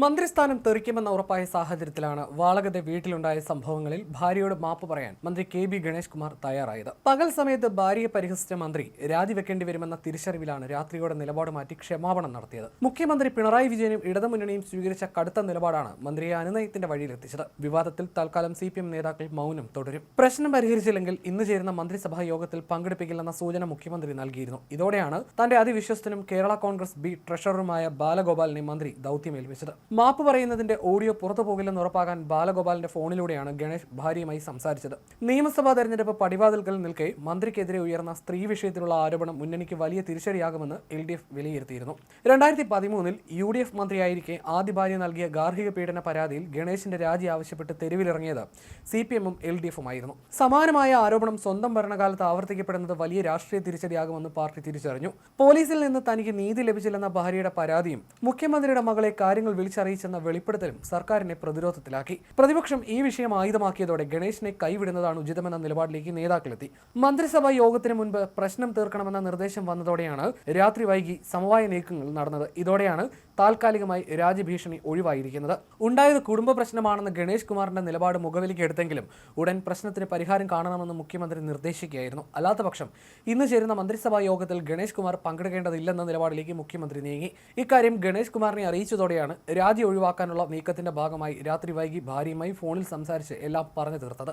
മന്ത്രിസ്ഥാനം തെറിക്കുമെന്ന് ഉറപ്പായ സാഹചര്യത്തിലാണ് വാളകത്തെ വീട്ടിലുണ്ടായ സംഭവങ്ങളിൽ ഭാര്യയോട് മാപ്പ് പറയാൻ മന്ത്രി കെ.ബി. ഗണേഷ് കുമാർ തയ്യാറായത്. പകൽ സമയത്ത് ഭാര്യയെ പരിഹസിച്ച മന്ത്രി രാജിവെക്കേണ്ടി വരുമെന്ന തിരിച്ചറിവിലാണ് രാത്രിയോടെ നിലപാട് മാറ്റി ക്ഷമാപണം നടത്തിയത്. മുഖ്യമന്ത്രി പിണറായി വിജയനും ഇടതുമുന്നണിയും സ്വീകരിച്ച കടുത്ത നിലപാടാണ് മന്ത്രിയെ അനുനയത്തിന്റെ വഴിയിലെത്തിച്ചത്. വിവാദത്തിൽ തൽക്കാലം CPM നേതാക്കൾ മൗനം തുടരും. പ്രശ്നം പരിഹരിച്ചില്ലെങ്കിൽ ഇന്ന് ചേരുന്ന മന്ത്രിസഭാ യോഗത്തിൽ പങ്കെടുപ്പിക്കില്ലെന്ന സൂചന മുഖ്യമന്ത്രി നൽകിയിരുന്നു. ഇതോടെയാണ് തന്റെ അതിവിശ്വസ്തനും കേരള കോൺഗ്രസ് ബി ട്രഷററുമായ ബാലഗോപാലിനെ മന്ത്രി ദൌത്യമേൽപ്പിച്ചത്. മാപ്പ് പറയുന്നതിന്റെ ഓഡിയോ പുറത്തു പോകില്ലെന്ന് ഉറപ്പാക്കാൻ ബാലഗോപാലിന്റെ ഫോണിലൂടെയാണ് ഗണേഷ് ഭാര്യയുമായി സംസാരിച്ചത്. നിയമസഭാ തെരഞ്ഞെടുപ്പ് പടിവാതിൽക്കൽ നിൽക്കെ മന്ത്രിക്കെതിരെ ഉയർന്ന സ്ത്രീ വിഷയത്തിലുള്ള ആരോപണം മുന്നണിക്ക് വലിയ തിരിച്ചടിയാകുമെന്ന് LDF വിലയിരുത്തിയിരുന്നു. 2013 UDF മന്ത്രിയായിരിക്കെ ആദ്യ ഭാര്യ നൽകിയ ഗാർഹിക പീഡന പരാതിയിൽ ഗണേശിന്റെ രാജി ആവശ്യപ്പെട്ട് തെരുവിലിറങ്ങിയത് CPM-ഉം LDF-ഉമായിരുന്നു. സമാനമായ ആരോപണം സ്വന്തം ഭരണകാലത്ത് ആവർത്തിക്കപ്പെടുന്നത് വലിയ രാഷ്ട്രീയ തിരിച്ചടിയാകുമെന്ന് പാർട്ടി തിരിച്ചറിഞ്ഞു. പോലീസിൽ നിന്ന് തനിക്ക് നീതി ലഭിച്ചില്ലെന്ന ഭാര്യയുടെ പരാതിയും മുഖ്യമന്ത്രിയുടെ മകളെ കാര്യങ്ങൾ വിളിച്ചറിയിച്ചെന്ന വെളിപ്പെടുത്തലും സർക്കാരിനെ പ്രതിരോധത്തിലാക്കി. പ്രതിപക്ഷം ഈ വിഷയം ആയുധമാക്കിയതോടെ ഗണേശിനെ കൈവിടുന്നതാണ് ഉചിതമെന്ന നിലപാടിലേക്ക് നേതാക്കളെത്തി. മന്ത്രിസഭാ യോഗത്തിന് മുൻപ് പ്രശ്നം തീർക്കണമെന്ന നിർദ്ദേശം വന്നതോടെയാണ് രാത്രി വൈകി സമവായ നീക്കങ്ങൾ നടന്നത്. ഇതോടെയാണ് താൽക്കാലികമായി രാജ്യഭീഷണി ഒഴിവായിരിക്കുന്നത്. ഉണ്ടായത് കുടുംബ പ്രശ്നമാണെന്ന് ഗണേഷ് കുമാറിന്റെ നിലപാട് മുഖവിലേക്ക് എടുത്തെങ്കിലും ഉടൻ പ്രശ്നത്തിന് പരിഹാരം കാണണമെന്ന് മുഖ്യമന്ത്രി നിർദ്ദേശിക്കുകയായിരുന്നു. അല്ലാത്തപക്ഷം ഇന്ന് ചേരുന്ന മന്ത്രിസഭാ യോഗത്തിൽ ഗണേഷ് കുമാർ പങ്കെടുക്കേണ്ടതില്ലെന്ന നിലപാടിലേക്ക് മുഖ്യമന്ത്രി നീങ്ങി. ഇക്കാര്യം ഗണേഷ് കുമാറിനെ അറിയിച്ചതോടെയാണ് രാജി ഒഴിവാക്കാനുള്ള നീക്കത്തിന്റെ ഭാഗമായി രാത്രി വൈകി ഭാര്യയുമായി ഫോണിൽ സംസാരിച്ച് എല്ലാം പറഞ്ഞു തീർത്തത്.